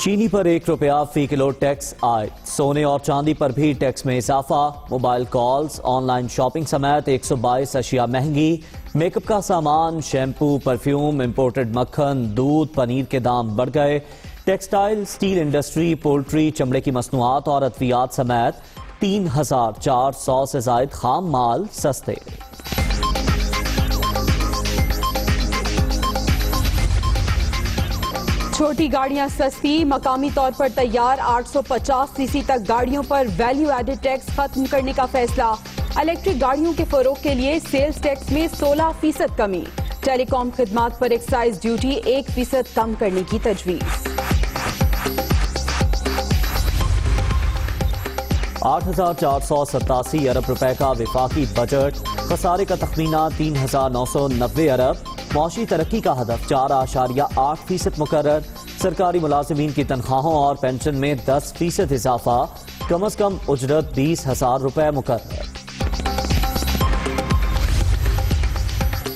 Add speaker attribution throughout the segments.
Speaker 1: चीनी पर ₹1 फी kilo tax आए। सोने और चांदी पर भी टैक्स में इजाफा। मोबाइल कॉल्स, ऑनलाइन शॉपिंग समेत 122 अशिया महंगी। मेकअप का सामान, शैम्पू, परफ्यूम, इंपोर्टेड मक्खन, दूध, पनीर के दाम बढ़ गए। टेक्सटाइल, स्टील इंडस्ट्री, पोल्ट्री, चमड़े की मसनूआत और अद्वियात समेत 3400 से जायद खाम माल सस्ते।
Speaker 2: छोटी गाड़ियां सस्ती, मकामी तौर पर तैयार 850 सीसी तक गाड़ियों पर वैल्यू एडेड टैक्स खत्म करने का फैसला। इलेक्ट्रिक गाड़ियों के फरोग के लिए सेल्स टैक्स में 16% कमी। टेलीकॉम खिदमात पर एक्साइज ड्यूटी 1% कम करने की तजवीज।
Speaker 1: 8,487 अरब रुपए का विफाकी बजट। खसारे का तखमीना 3,990 अरब। मौशी तरक्की का हदफ 4.8% मुकर्रर। सरकारी मुलाजिमीन की तनख्वाहों और पेंशन में 10% इजाफा। कम अज कम उजरत 20,000 रुपए मुकर्रर।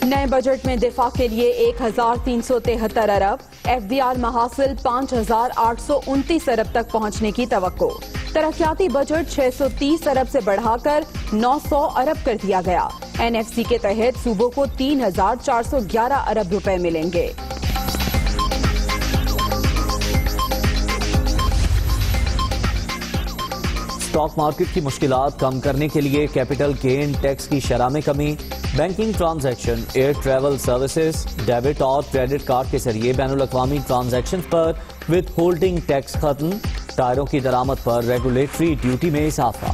Speaker 2: नए बजट में दिफा के लिए 1,373 अरब। FDR महासिल 5,829 अरब तक पहुंचने की तवक्को। तरक्याती बजट 630 अरब से बढ़ाकर 900 अरब कर दिया गया। NFC के तहत सूबों को 3,411 अरब रुपए मिलेंगे।
Speaker 1: स्टॉक मार्केट की मुश्किलात कम करने के लिए कैपिटल गेन टैक्स की शरह में कमी। Banking transaction, air travel services, debit और क्रेडिट कार्ड के जरिए बैनुल-अक़वामी ट्रांजैक्शन पर विद होल्डिंग टैक्स खत्म। टायरों की दरामद पर रेगुलेटरी ड्यूटी में इजाफा।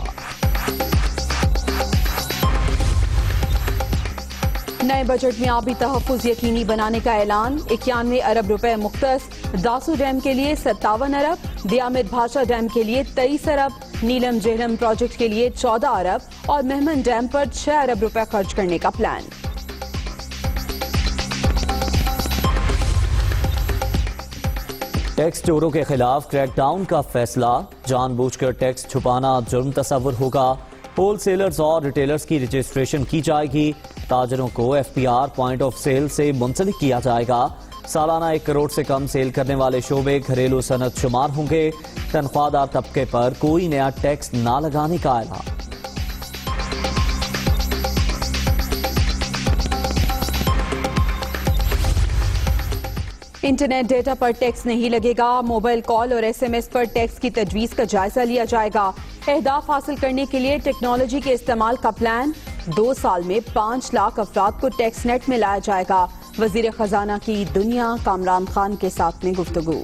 Speaker 2: नए बजट में आबी तहफ़्फ़ुज़ यकीनी बनाने का ऐलान। 91 अरब रुपए मुख्तस। दासू डैम के लिए 57 अरब। दियामिर भाषा डैम के लिए 23 अरब। नीलम जेहलम प्रोजेक्ट के लिए 14 अरब और मेहमन डैम पर 6 अरब रुपए खर्च करने का प्लान।
Speaker 1: टैक्स चोरों के खिलाफ क्रैकडाउन का फैसला। जानबूझकर टैक्स छुपाना जुर्म तस्वुर होगा। होलसेलर्स और रिटेलर्स की रजिस्ट्रेशन की जाएगी। ताजरों को FPR पॉइंट ऑफ सेल से मुंसलिक किया जाएगा। सालाना 1 करोड़ से कम सेल करने वाले शोबे घरेलू सनत शुमार होंगे। तनख्वाहदार तबके पर कोई नया टैक्स ना लगाने का ऐलान।
Speaker 2: इंटरनेट डेटा पर टैक्स नहीं लगेगा। मोबाइल कॉल और SMS पर टैक्स की तजवीज का जायजा लिया जाएगा। अहदाफ हासिल करने के लिए टेक्नोलॉजी के इस्तेमाल का प्लान। 2 साल में 5 लाख अफराद को टैक्स नेट में लाया जाएगा। वजीर खजाना की दुनिया कामरान खान के साथ में गुफ्तगू।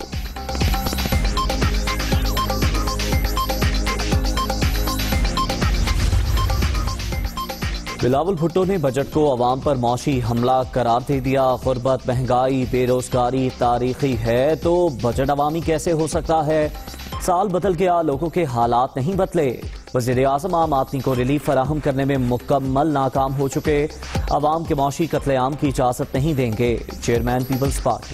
Speaker 1: बिलावल भुट्टो ने बजट को अवाम पर मौशी हमला करार दे दिया। गुर्बत, महंगाई, बेरोजगारी तारीखी है तो बजट अवामी कैसे हो सकता है। साल बदल गया, लोगों के हालात नहीं बदले। वज़ीर आज़म आम आदमी को रिलीफ फराहम करने में मुकम्मल नाकाम हो चुके। अवाम के मौशी कत्लेआम की इजाजत नहीं देंगे। चेयरमैन पीपल्स पार्टी।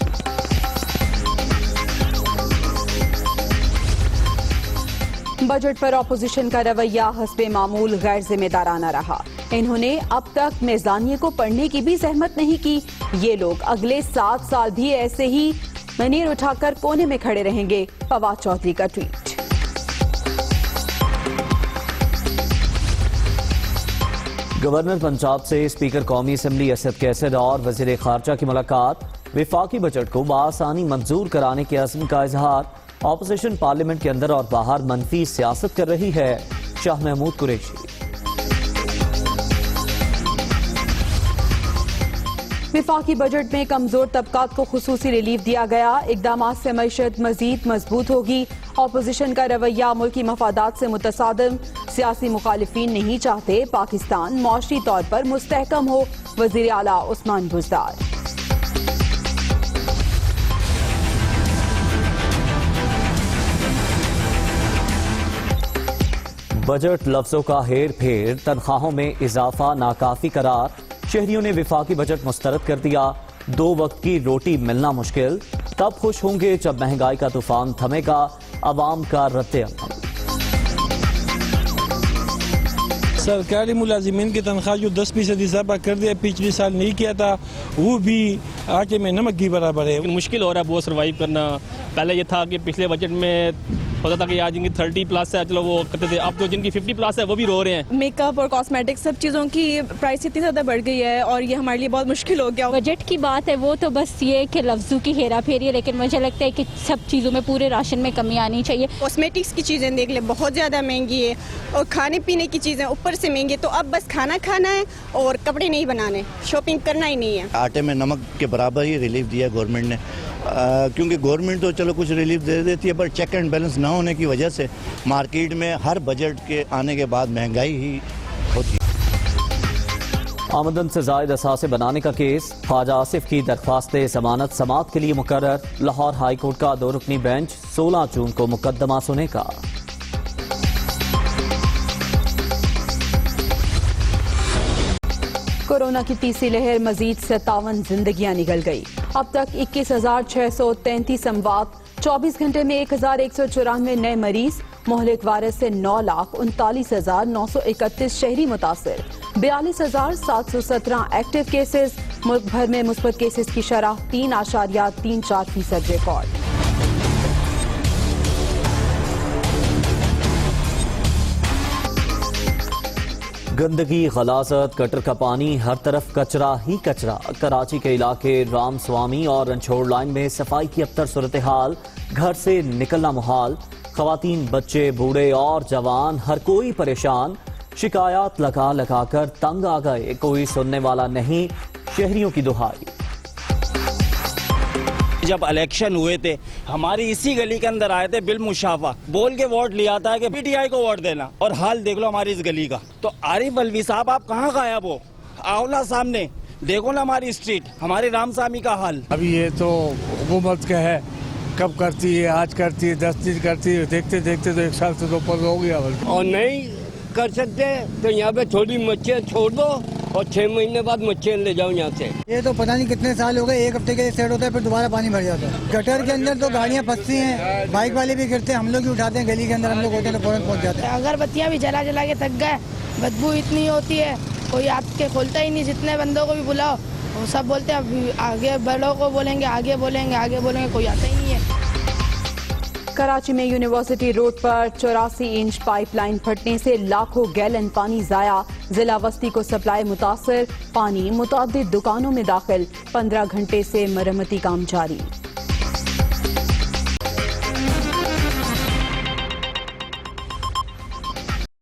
Speaker 2: बजट पर अपोजिशन का रवैया हस्बे मामूल गैर जिम्मेदाराना रहा। इन्होंने अब तक मेज़ानिये को पढ़ने की भी जहमत नहीं की। ये लोग अगले 7 साल भी ऐसे ही मनीर उठाकर कोने में खड़े रहेंगे। फवाद चौधरी का ट्वीट।
Speaker 1: गवर्नर पंजाब से स्पीकर कौमी असम्बली असद कैसर और वजीर खारजा की मुलाकात। विफाकी बजट को बआसानी मंजूर कराने के अज़्म का इजहार। ऑपोजिशन पार्लियामेंट के अंदर और बाहर मनफी सियासत कर रही है। शाह महमूद कुरैशी।
Speaker 2: विफाकी बजट में कमजोर तबकात को खुसूसी रिलीफ दिया गया। इकदामात से मईशत मजीद मजबूत होगी। ऑपोजिशन का रवैया मुल्की मफादात से मुतसादिम। सियासी मुखालिफिन नहीं चाहते पाकिस्तान मौशी तौर पर मुस्तहकम हो। वजीर आला उस्मान बुज़दार।
Speaker 1: बजट लफ्जों का हेर फेर, तनख्वाहों में इजाफा नाकाफी करार। शहरियों ने विफाकी बजट मुस्तरद कर दिया। 2 वक्त की रोटी मिलना मुश्किल। तब खुश होंगे जब महंगाई का तूफान थमेगा। अवाम का रद्द-ए-अमल।
Speaker 3: सरकारी मुलाजिमीन की तनख्वाह जो 10% इजाफा कर दिया, पिछले साल नहीं किया था, वो भी आटे में नमक की बराबर है।
Speaker 4: मुश्किल हो रहा है बहुत सर्वाइव करना। पहले ये था कि पिछले बजट में होता था कि आज जिनकी 30+ है चलो वो करते थे, अब तो जिनकी 50+ है वो भी रो रहे हैं।
Speaker 5: मेकअप और कॉस्मेटिक्स सब चीज़ों की प्राइस इतनी ज़्यादा बढ़ गई है और ये हमारे लिए बहुत मुश्किल हो गया।
Speaker 6: बजट की बात है वो तो बस ये कि लफ्ज़ों की हेरा फेरी है, लेकिन मुझे लगता है कि सब चीज़ों में पूरे राशन में कमी आनी चाहिए।
Speaker 5: कॉस्मेटिक्स की चीज़ें देख ले बहुत ज़्यादा महंगी है और खाने पीने की चीज़ें ऊपर से महंगी, तो अब बस खाना खाना है और कपड़े नहीं बनाने, शॉपिंग करना ही नहीं है।
Speaker 7: आटे में नमक के बराबर ही रिलीफ दिया गवर्नमेंट ने, क्योंकि गवर्नमेंट तो चलो कुछ रिलीफ दे देती है, पर चेक एंड बैलेंस ना होने की वजह से मार्केट में हर बजट के आने के बाद महंगाई ही होती है।
Speaker 1: आमदन से जायद असासे बनाने का केस, ख्वाजा आसिफ की दरख्वास्त जमानत समाअत के लिए मुकर्रर। लाहौर हाई कोर्ट का 2 रुकनी बेंच 16 जून को मुकदमा सुनेगा।
Speaker 2: कोरोना की तीसरी लहर, मजीद 57 जिंदगियां निकल गई। अब तक 21,633 अमवात, 24 घंटे में 1,194 नए मरीज। मोहलिक वायरस से 9,39,931 शहरी मुतासिर, 42,717 एक्टिव केसेस। मुल्क भर में मुस्बत केसेस की शरह 3.34% रिकॉर्ड।
Speaker 1: गंदगी, गलाजत, गटर का पानी, हर तरफ कचरा ही कचरा। कराची के इलाके राम स्वामी और रणछोड़ लाइन में सफाई की अबतर सूरत हाल, घर से निकलना मुहाल। खवातीन, बच्चे, बूढ़े और जवान हर कोई परेशान। शिकायत लगा लगा कर तंग आ गए, कोई सुनने वाला नहीं, शहरियों की दुहाई।
Speaker 8: जब इलेक्शन हुए थे हमारी इसी गली के अंदर आए थे बिल मुशाफा बोल के वोट लिया था कि पीटीआई को वोट देना, और हाल देख लो हमारी इस गली का। तो आरिफ अलवी साहब आप कहाँ गायब हो, आओ ना सामने, देखो ना हमारी स्ट्रीट, हमारे रामसामी का हाल।
Speaker 3: अभी ये तो हुकूमत का है, कब करती है, आज करती है, 10 दिन करती है, देखते देखते तो 1 साल से तो ऊपर हो गया।
Speaker 9: और नहीं कर सकते तो यहाँ पे थोड़ी मच्छियाँ छोड़ दो और 6 महीने बाद मच्छियाँ ले जाओ यहाँ से।
Speaker 10: ये तो पता नहीं कितने साल हो गए, 1 हफ्ते के लिए सेट होता है फिर दोबारा पानी भर जाता है। गटर के अंदर तो गाड़ियाँ फंसती हैं, बाइक वाले भी गिरते हैं, हम लोग भी उठाते हैं, गली के अंदर हम लोग होते हैं तो फौरन पहुँच जाते हैं।
Speaker 11: अगरबत्तियाँ भी जला जला के थक गए, बदबू इतनी होती है, कोई आपके खोलता ही नहीं। जितने बंदों को भी बुलाओ वो सब बोलते हैं आगे बड़ों को बोलेंगे, आगे बोलेंगे, आगे बोलेंगे, कोई आता ही नहीं है।
Speaker 2: कराची में यूनिवर्सिटी रोड पर 84 इंच पाइपलाइन फटने से लाखों गैलन पानी जाया। जिला वस्ती को सप्लाई मुतासर, पानी मुतअद्दिद दुकानों में दाखिल। 15 घंटे से मरम्मती काम जारी।